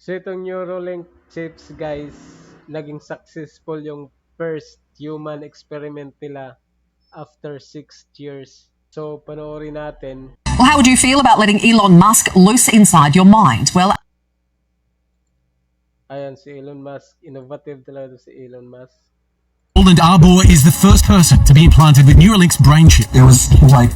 So itong Neuralink chips guys, naging successful yung first human experiment nila after 6 years. So panoorin natin. Well, how would you feel about letting Elon Musk loose inside your mind? Well, Ayan si Elon Musk, innovative talaga si Elon Musk. Roland Arbor is the first person to be implanted with Neuralink's brain chip. It was like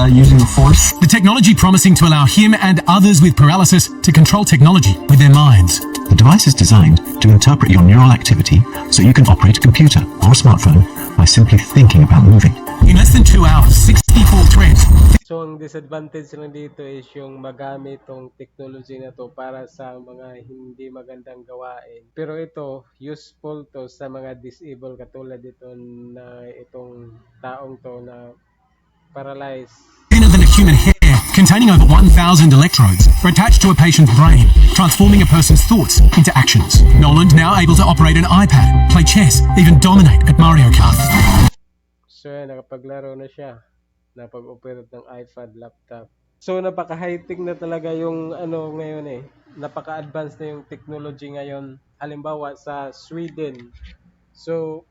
using the force. The technology promising to allow him and others with paralysis to control technology with their minds. The device is designed to interpret your neural activity so you can operate a computer or a smartphone by simply thinking about moving. In less than 2 hours, 64 threads. So ang disadvantage lang dito is yung magamit tong technology na to para sa mga hindi magandang gawain. Pero ito, useful to sa mga disabled katulad ito na itong taong to na paralyzed. Thinner than a human hair, containing over 1,000 electrodes, are attached to a patient's brain, transforming a person's thoughts into actions. Nolan now able to operate an iPad, play chess, even dominate at Mario Kart. So yan, nakapaglaro na siya. Napag-operate ng iPad laptop. So napaka-high-tech na talaga yung ano ngayon eh. Napaka-advanced na yung technology ngayon. Halimbawa sa Sweden. So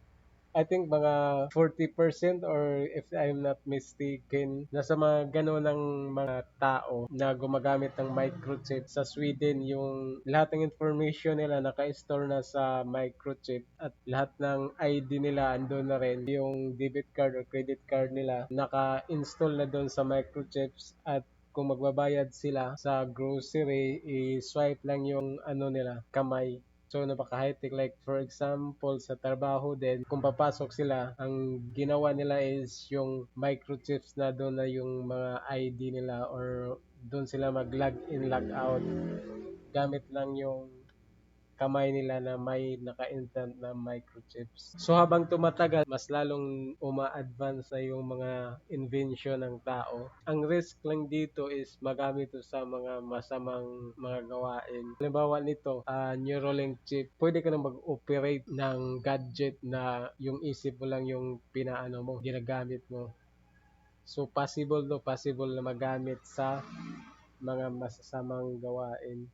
I think mga 40% or if I'm not mistaken, nasa mga gano'n ng mga tao na gumagamit ng microchip sa Sweden, yung lahat ng information nila naka-store na sa microchip at lahat ng ID nila andun na rin. Yung debit card or credit card nila naka-install na doon sa microchips at kung magbabayad sila sa grocery, i-swipe lang yung ano nila, kamay. So napaka-high-tech, like for example sa trabaho din, kung papasok sila, ang ginawa nila is yung microchips na doon na yung mga ID nila or doon sila mag-log in, log out. Gamit lang yung kamay nila na may naka-implant na microchips. So habang tumatagal, mas lalong uma-advance na yung mga invention ng tao. Ang risk lang dito is magamit ito sa mga masamang mga gawain. Halimbawa nito, Neuralink chip, pwede ka na mag-operate ng gadget na yung isip mo lang yung pinaano mo, ginagamit mo. So possible na magamit sa mga masasamang gawain.